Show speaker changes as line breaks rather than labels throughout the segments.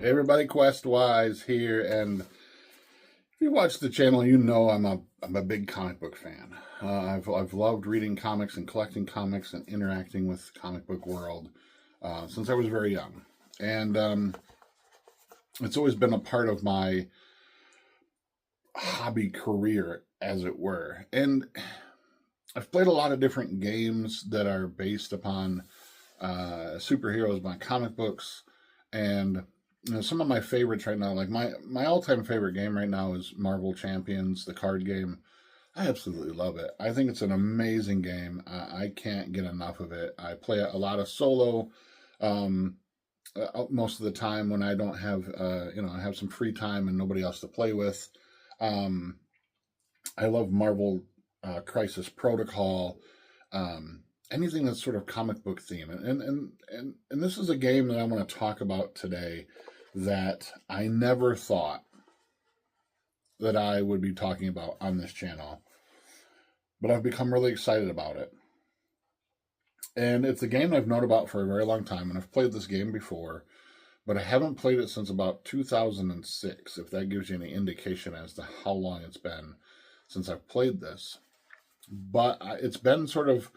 Hey everybody, QuestWise here, and if you watch the channel, you know I'm a big comic book fan. I've loved reading comics and collecting comics and interacting with the comic book world since I was very young, and it's always been a part of my hobby career, as it were. And I've played a lot of different games that are based upon superheroes by comic books, and some of my favorites right now, like my all-time favorite game right now is Marvel Champions, the card game. I absolutely love it. I think it's an amazing game. I can't get enough of it. I play a lot of solo most of the time when I don't have, I have some free time and nobody else to play with. I love Marvel Crisis Protocol. Anything that's sort of comic book theme, and this is a game that I want to talk about today that I never thought that I would be talking about on this channel, but I've become really excited about it. And it's a game I've known about for a very long time, and I've played this game before, but I haven't played it since about 2006, if that gives you any indication as to how long it's been since I've played this. But it's been sort of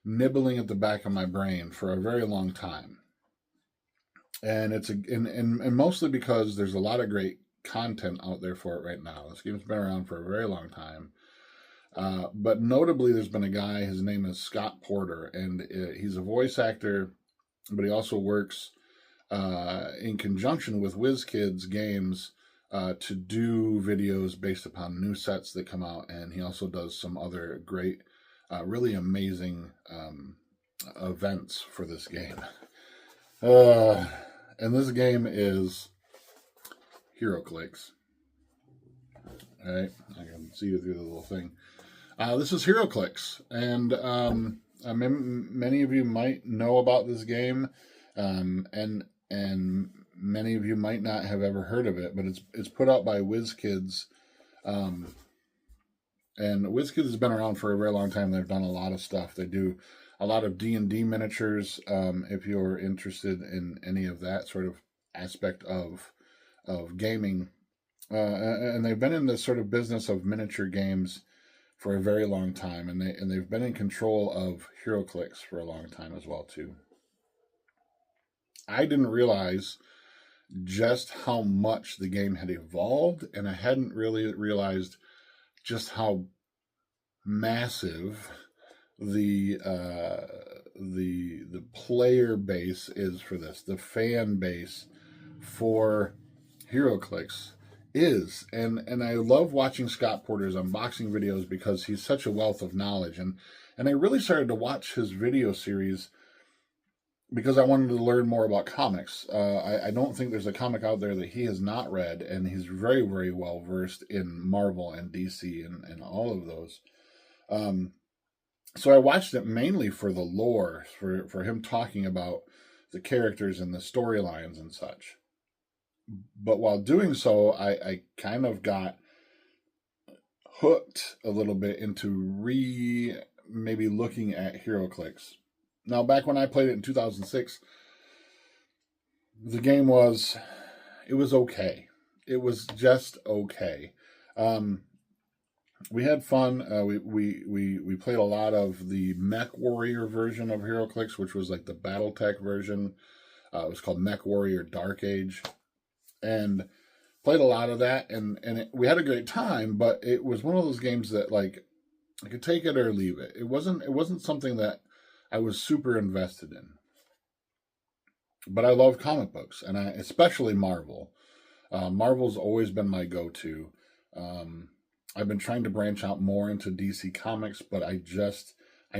nibbling at the back of my brain for a very long time. And it's and mostly because there's a lot of great content out there for it right now. This game's been around for a very long time. But notably, there's been a guy, his name is Scott Porter, and he's a voice actor, but he also works in conjunction with WizKids Games to do videos based upon new sets that come out, and he also does some other great, really amazing events for this game. And this game is HeroClix. All right, I can see you through the little thing. This is HeroClix, and many of you might know about this game, and many of you might not have ever heard of it, but it's put out by WizKids, and WizKids has been around for a very long time. They've done a lot of stuff. They do a lot of D&D miniatures, if you're interested in any of that sort of aspect of gaming. And they've been in this sort of business of miniature games for a very long time, and they've been in control of HeroClix for a long time as well too. I didn't realize just how much the game had evolved, and I hadn't really realized just how massive the player base is for this, the fan base for HeroClix is, and I love watching Scott Porter's unboxing videos because he's such a wealth of knowledge, and I really started to watch his video series because I wanted to learn more about comics. I don't think there's a comic out there that he has not read, and he's very, very well versed in Marvel and DC and all of those. So I watched it mainly for the lore, for him talking about the characters and the storylines and such. But while doing so, I kind of got hooked a little bit into maybe looking at HeroClix. Now, back when I played it in 2006, the game was okay. It was just okay. We had fun. We played a lot of the Mech Warrior version of HeroClix, which was like the BattleTech version. It was called Mech Warrior Dark Age, and played a lot of that. And we had a great time. But it was one of those games that, like, I could take it or leave it. It wasn't something that I was super invested in. But I love comic books, and especially Marvel. Marvel's always been my go-to. I've been trying to branch out more into DC Comics, but I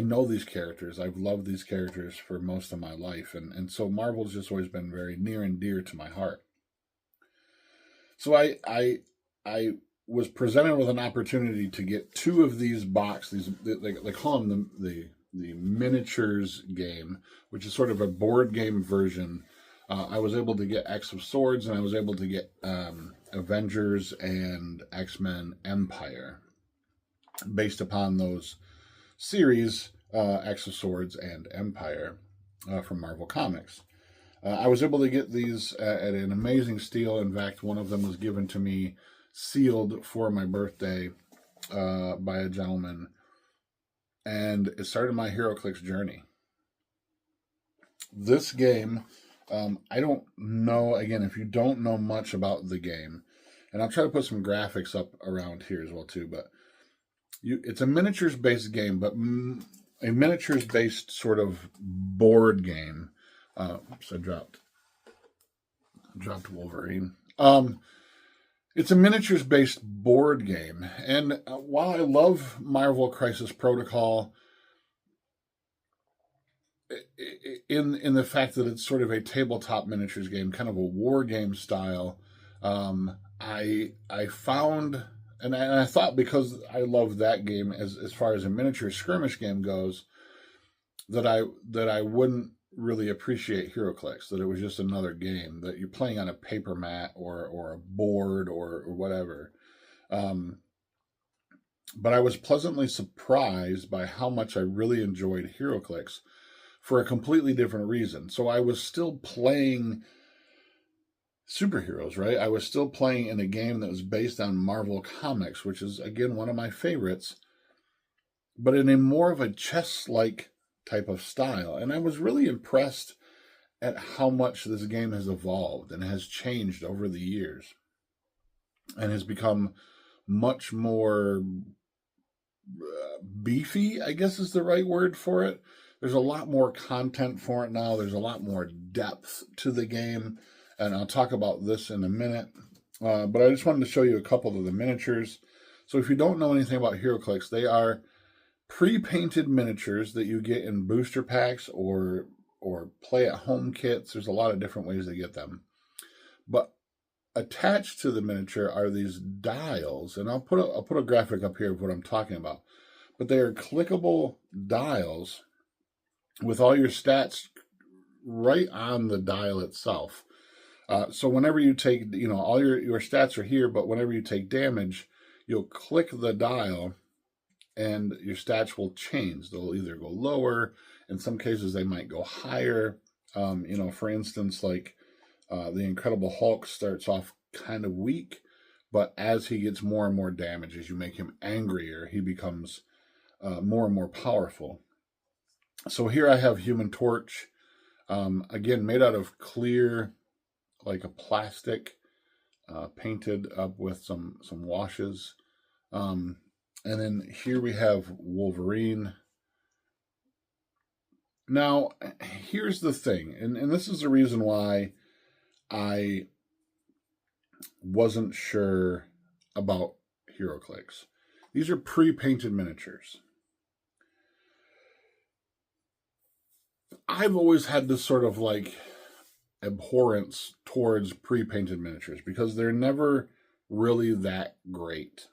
know these characters. I've loved these characters for most of my life, and so Marvel's just always been very near and dear to my heart. So I was presented with an opportunity to get two of these boxes. They call them the miniatures game, which is sort of a board game version. I was able to get X of Swords, and I was able to get Avengers and X-Men Empire, based upon those series, X of Swords and Empire, from Marvel Comics. I was able to get these at an amazing steal. In fact, one of them was given to me sealed for my birthday by a gentleman, and it started my HeroClix journey. This game, I don't know, again, if you don't know much about the game, and I'll try to put some graphics up around here as well too, but it's a miniatures-based game, but a miniatures-based sort of board game. Oops, I dropped Wolverine. It's a miniatures-based board game, and while I love Marvel Crisis Protocol, in the fact that it's sort of a tabletop miniatures game, kind of a war game style, I found, and I thought, because I love that game as far as a miniature skirmish game goes, that I wouldn't really appreciate HeroClix, that it was just another game that you're playing on a paper mat or a board or whatever. But I was pleasantly surprised by how much I really enjoyed HeroClix for a completely different reason. So I was still playing superheroes, right? I was still playing in a game that was based on Marvel Comics, which is, again, one of my favorites, but in a more of a chess-like type of style. And I was really impressed at how much this game has evolved and has changed over the years and has become much more beefy, I guess is the right word for it. There's a lot more content for it now. There's a lot more depth to the game, and I'll talk about this in a minute. But I just wanted to show you a couple of the miniatures. So if you don't know anything about HeroClix, they are pre-painted miniatures that you get in booster packs or play-at-home kits. There's a lot of different ways to get them. But attached to the miniature are these dials, and I'll put a graphic up here of what I'm talking about. But they are clickable dials with all your stats right on the dial itself. So whenever you take, all your stats are here, but whenever you take damage, you'll click the dial and your stats will change. They'll either go lower. In some cases, they might go higher. For instance, like the Incredible Hulk starts off kind of weak, but as he gets more and more damage, as you make him angrier, he becomes more and more powerful. So here I have Human Torch, again, made out of clear, like a plastic, painted up with some washes. And then here we have Wolverine. Now, here's the thing, and this is the reason why I wasn't sure about HeroClix. These are pre-painted miniatures. I've always had this sort of like abhorrence towards pre-painted miniatures because they're never really that great.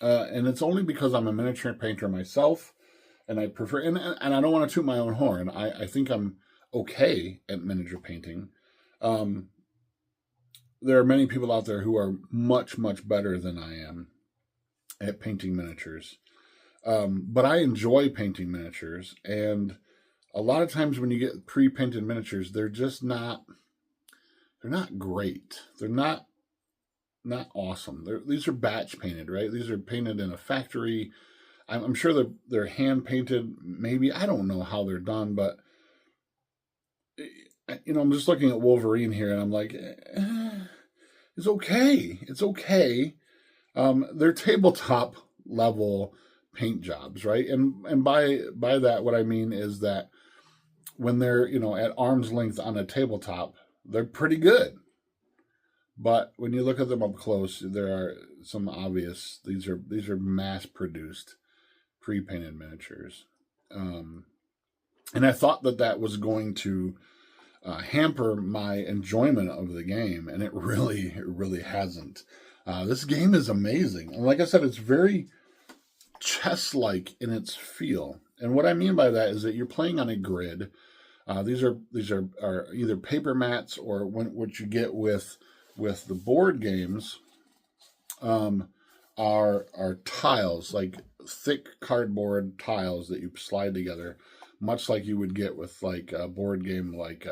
And it's only because I'm a miniature painter myself, and I prefer, and I don't want to toot my own horn. I think I'm okay at miniature painting. There are many people out there who are much, much better than I am at painting miniatures. But I enjoy painting miniatures, and a lot of times when you get pre-painted miniatures, they're not great. They're not awesome. These are batch painted, right? These are painted in a factory. I'm sure they're hand painted. Maybe, I don't know how they're done, but I'm just looking at Wolverine here, and I'm like, it's okay. It's okay. They're tabletop level paint jobs, right? And by that, what I mean is that when they're, at arm's length on a tabletop, they're pretty good. But when you look at them up close, there are some obvious, these are mass-produced, pre-painted miniatures. And I thought that was going to hamper my enjoyment of the game, and it really hasn't. This game is amazing. And like I said, it's very chess-like in its feel. And what I mean by that is that you're playing on a grid. These are either paper mats or what you get with the board games are tiles, like thick cardboard tiles that you slide together, much like you would get with like a board game like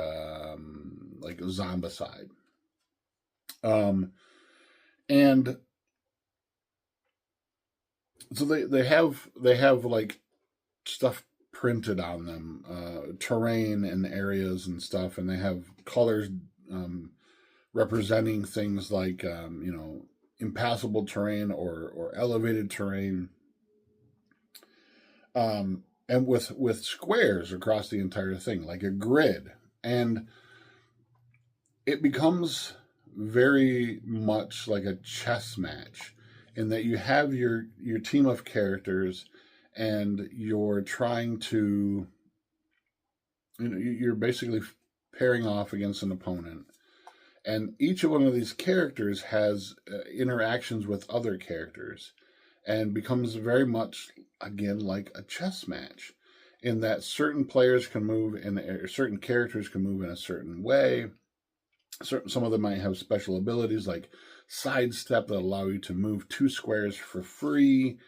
Zombicide. And so they have like stuff printed on them, terrain and areas and stuff, and they have colors representing things like impassable terrain or elevated terrain, and with squares across the entire thing, like a grid, and it becomes very much like a chess match in that you have your team of characters and you're trying to, you're basically pairing off against an opponent, and each of one of these characters has interactions with other characters and becomes very much again like a chess match in that certain players can move in, certain characters can move in a certain way. Some of them might have special abilities like sidestep that allow you to move 2 squares for free.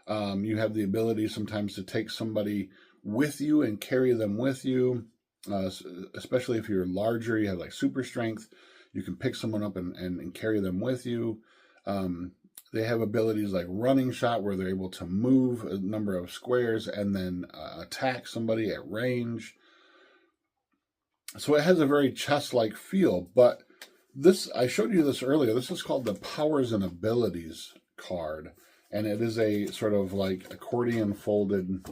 You have the ability sometimes to take somebody with you and carry them with you, especially if you're larger. You have like super strength. You can pick someone up and carry them with you. They have abilities like running shot where they're able to move a number of squares and then attack somebody at range. So it has a very chess-like feel, but this, I showed you this earlier, this is called the Powers and Abilities card, and it is a sort of like accordion folded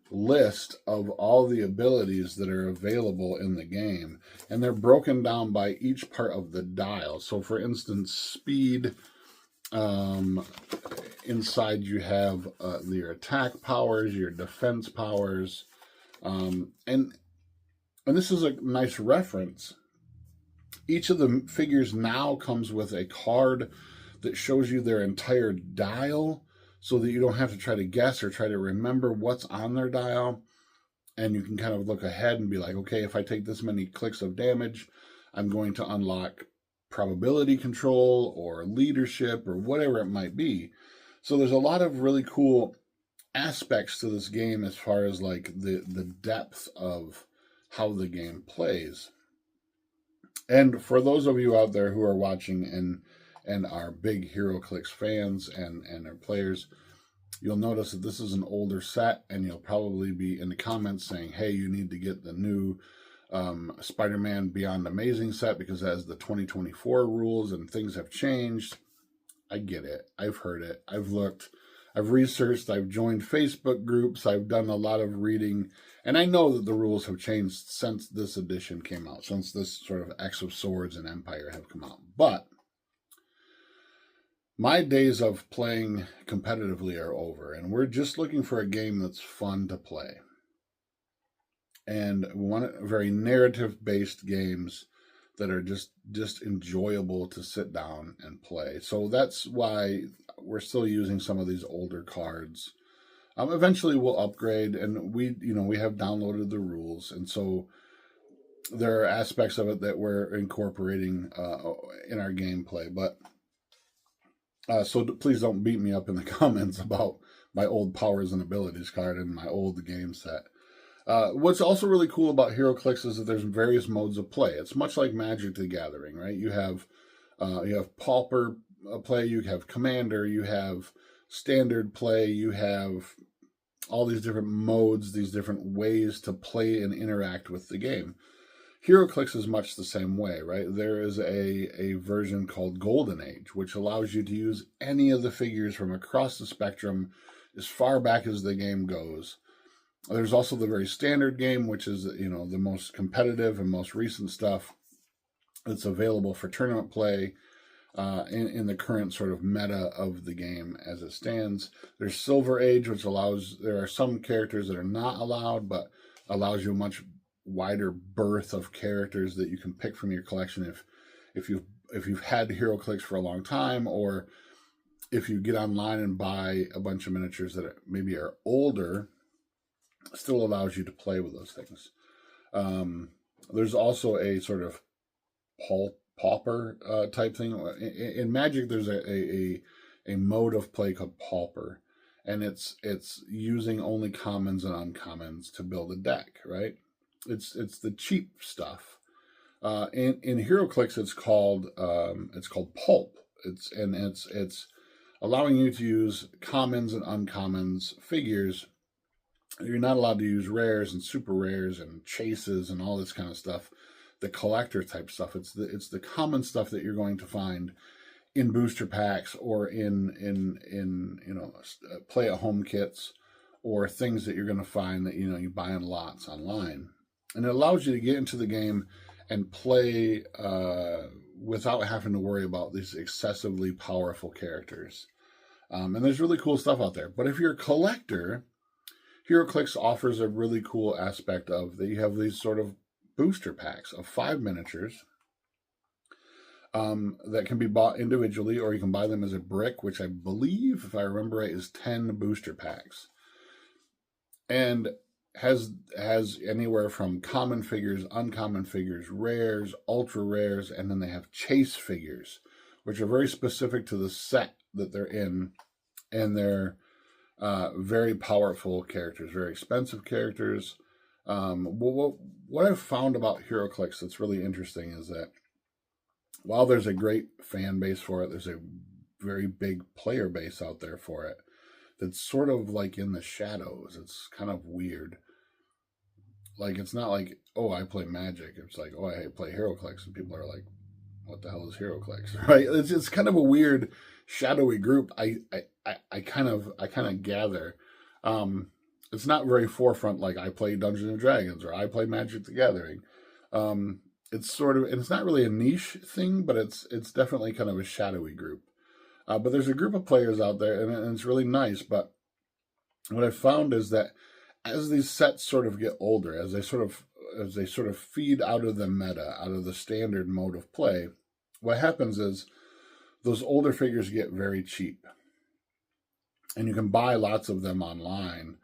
list of all the abilities that are available in the game, and they're broken down by each part of the dial. So for instance, speed, inside you have your attack powers, your defense powers, and this is a nice reference. Each of the figures now comes with a card that shows you their entire dial so that you don't have to try to guess or try to remember what's on their dial. And you can kind of look ahead and be like, okay, if I take this many clicks of damage, I'm going to unlock probability control or leadership or whatever it might be. So there's a lot of really cool aspects to this game as far as like the depth of how the game plays. And for those of you out there who are watching and are big HeroClix fans and are players, you'll notice that this is an older set, and you'll probably be in the comments saying, hey, you need to get the new Spider-Man Beyond Amazing set because it has the 2024 rules and things have changed. I get it. I've heard it. I've looked. I've researched. I've joined Facebook groups. I've done a lot of reading. And I know that the rules have changed since this edition came out, since this sort of X of Swords and Empire have come out. But my days of playing competitively are over, and we're just looking for a game that's fun to play. And we want very narrative-based games that are just enjoyable to sit down and play. So that's why we're still using some of these older cards. Eventually we'll upgrade, and we have downloaded the rules, and so there are aspects of it that we're incorporating in our gameplay. But so please don't beat me up in the comments about my old Powers and Abilities card and my old game set. What's also really cool about HeroClix is that there's various modes of play. It's much like Magic the Gathering, right? You have Pauper play, you have Commander, you have Standard play, you have all these different modes, these different ways to play and interact with the game. HeroClix is much the same way, right? There is a version called Golden Age, which allows you to use any of the figures from across the spectrum as far back as the game goes. There's also the very standard game, which is, the most competitive and most recent stuff that's available for tournament play in the current sort of meta of the game as it stands. There's Silver Age, which there are some characters that are not allowed, but allows you a much wider berth of characters that you can pick from your collection if you've had HeroClix for a long time, or if you get online and buy a bunch of miniatures that maybe are older. Still allows you to play with those things. There's also a sort of pauper type thing. In Magic, there's a mode of play called Pauper, and it's using only commons and uncommons to build a deck, right? It's the cheap stuff. In HeroClix, it's called pulp. It's allowing you to use commons and uncommons figures. You're not allowed to use rares and super rares and chases and all this kind of stuff, the collector type stuff. It's the common stuff that you're going to find in booster packs or in play at home kits, or things that you're going to find that you buy in lots online. And it allows you to get into the game and play without having to worry about these excessively powerful characters. And there's really cool stuff out there. But if you're a collector, HeroClix offers a really cool aspect of that. You have these sort of booster packs of 5 miniatures that can be bought individually, or you can buy them as a brick, which I believe, if I remember right, is 10 booster packs. And has anywhere from common figures, uncommon figures, rares, ultra rares, and then they have chase figures, which are very specific to the set that they're in, and they're very powerful characters, very expensive characters. What I've found about HeroClix that's really interesting is that while there's a great fan base for it, there's a very big player base out there for it that's sort of like in the shadows. It's kind of weird. Like, it's not like, oh, I play Magic. It's like, oh, I play HeroClix, and people are like, what the hell is HeroClix, right? It's kind of a weird, shadowy group. I kind of gather. It's not very forefront. Like, I play Dungeons and Dragons, or I play Magic the Gathering. It's sort of, and it's not really a niche thing, but it's definitely kind of a shadowy group. But there's a group of players out there, and it's really nice. But what I've found is that as these sets sort of get older, as they sort of feed out of the meta, out of the standard mode of play, what happens is those older figures get very cheap. And you can buy lots of them online,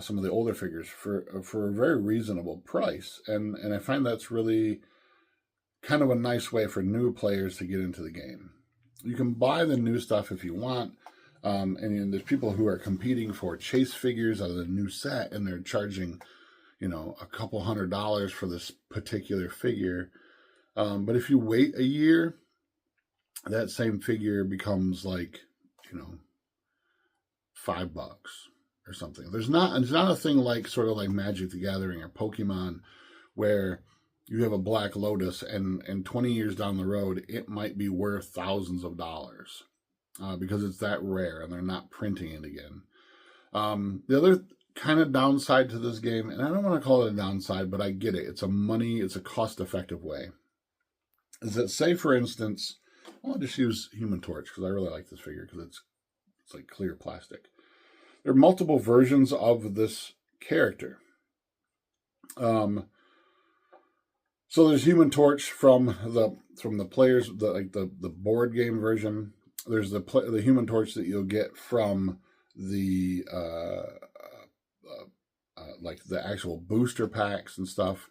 some of the older figures, for a very reasonable price. And I find that's really kind of a nice way for new players to get into the game. You can buy the new stuff if you want. And there's people who are competing for chase figures out of the new set, and they're charging, a couple $100 for this particular figure. But if you wait a year, that same figure becomes like, $5 or something. It's not a thing like sort of like Magic the Gathering or Pokemon, where you have a Black Lotus and 20 years down the road, it might be worth thousands of dollars. Because it's that rare and they're not printing it again. The other kind of downside to this game, and I don't want to call it a downside, but I get it. It's a cost-effective way. Is that, say, for instance, I'll just use Human Torch because I really like this figure because it's like clear plastic. There are multiple versions of this character. So there's Human Torch from the players, the board game version. There's the Human Torch that you'll get from the like the actual booster packs and stuff.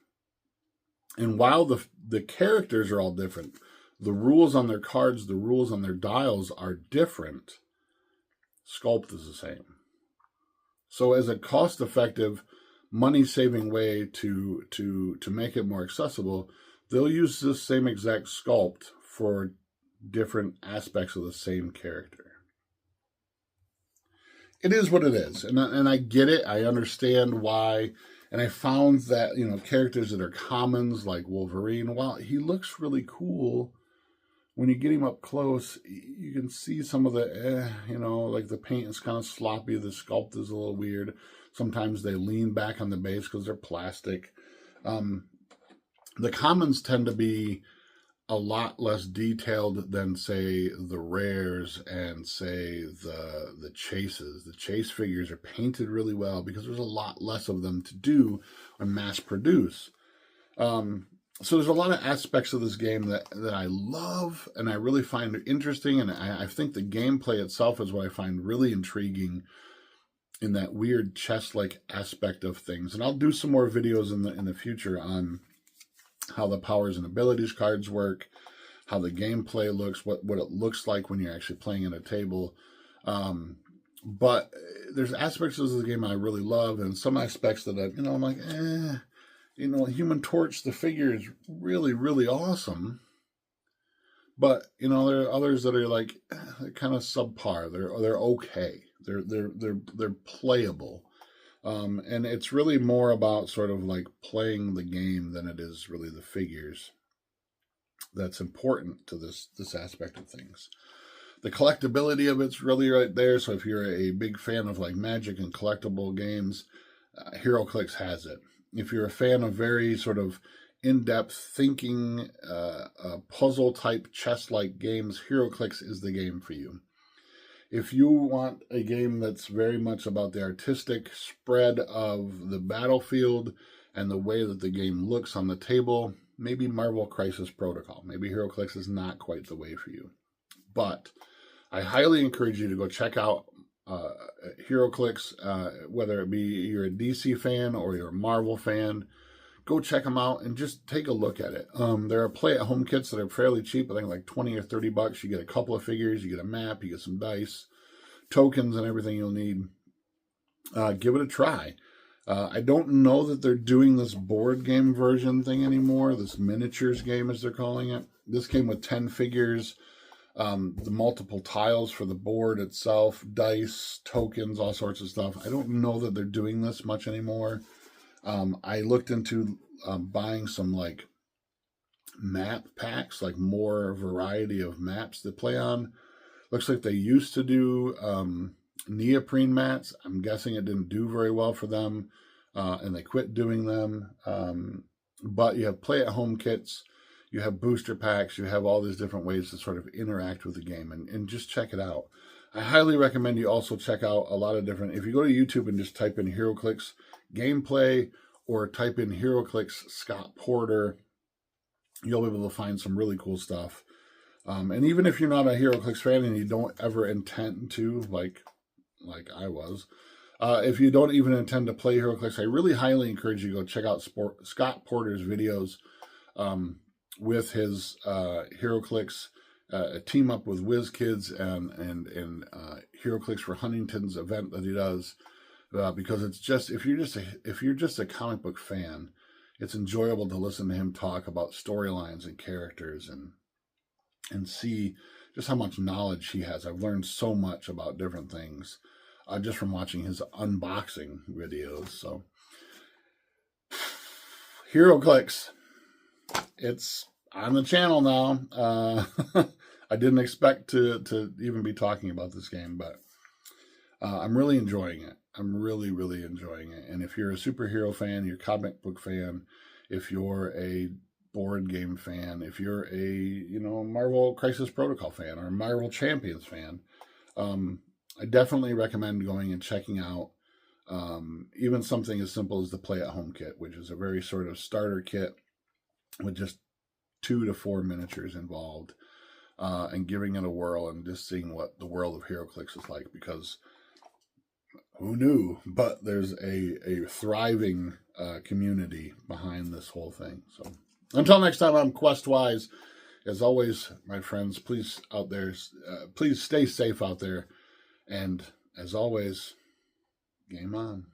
And while the characters are all different, the rules on their cards, the rules on their dials are different. Sculpt is the same. So as a cost-effective, money-saving way to make it more accessible, they'll use this same exact sculpt for different aspects of the same character. It is what it is, and I get it. I understand why, and I found that characters that are commons like Wolverine, while he looks really cool, when you get him up close, you can see some of the like the paint is kind of sloppy, the sculpt is a little weird. Sometimes they lean back on the base because they're plastic. The commons tend to be a lot less detailed than, say, the rares and, say, the chases. The chase figures are painted really well because there's a lot less of them to do or mass produce. So there's a lot of aspects of this game that I love and I really find interesting, and I think the gameplay itself is what I find really intriguing in that weird chess-like aspect of things. And I'll do some more videos in the future on how the powers and abilities cards work, how the gameplay looks, what it looks like when you're actually playing at a table. But there's aspects of the game I really love, and some aspects that I'm like, Human Torch, the figure is really, really awesome. But there are others that are like they're kind of subpar. They're okay. They're playable. And it's really more about sort of like playing the game than it is really the figures that's important to this aspect of things. The collectability of it's really right there. So if you're a big fan of like Magic and collectible games, HeroClix has it. If you're a fan of very sort of in-depth thinking, puzzle-type chess-like games, HeroClix is the game for you. If you want a game that's very much about the artistic spread of the battlefield and the way that the game looks on the table, maybe Marvel Crisis Protocol. Maybe HeroClix is not quite the way for you. But I highly encourage you to go check out HeroClix, whether it be you're a DC fan or you're a Marvel fan. Go check them out and just take a look at it. There are play-at-home kits that are fairly cheap. I think like $20 or $30. You get a couple of figures, you get a map, you get some dice, tokens, and everything you'll need. Give it a try. I don't know that they're doing this board game version thing anymore, this miniatures game as they're calling it. This came with 10 figures, the multiple tiles for the board itself, dice, tokens, all sorts of stuff. I don't know that they're doing this much anymore. I looked into buying some like map packs, like more variety of maps to play on. Looks like they used to do neoprene mats. I'm guessing it didn't do very well for them, and they quit doing them. But you have play-at-home kits, you have booster packs, you have all these different ways to sort of interact with the game, and just check it out. I highly recommend you also check out a lot of different, if you go to YouTube and just type in HeroClix gameplay or type in HeroClix Scott Porter, you'll be able to find some really cool stuff. And even if you're not a HeroClix fan and you don't ever intend to, like I was, if you don't even intend to play HeroClix, I really highly encourage you to go check out Scott Porter's videos with his HeroClix team up with WizKids and HeroClix for Huntington's event that he does. Because it's just if you're just a comic book fan, it's enjoyable to listen to him talk about storylines and characters and see just how much knowledge he has. I've learned so much about different things just from watching his unboxing videos. So HeroClix, it's on the channel now. I didn't expect to even be talking about this game, but I'm really enjoying it. I'm really, really enjoying it. And if you're a superhero fan, you're a comic book fan, if you're a board game fan, if you're a Marvel Crisis Protocol fan or a Marvel Champions fan, I definitely recommend going and checking out even something as simple as the play-at-home kit, which is a very sort of starter kit with just 2 to 4 miniatures involved, and giving it a whirl and just seeing what the world of HeroClix is like, because who knew? But there's a thriving community behind this whole thing. So until next time, I'm QuestWise. As always, my friends, please stay safe out there. And as always, game on.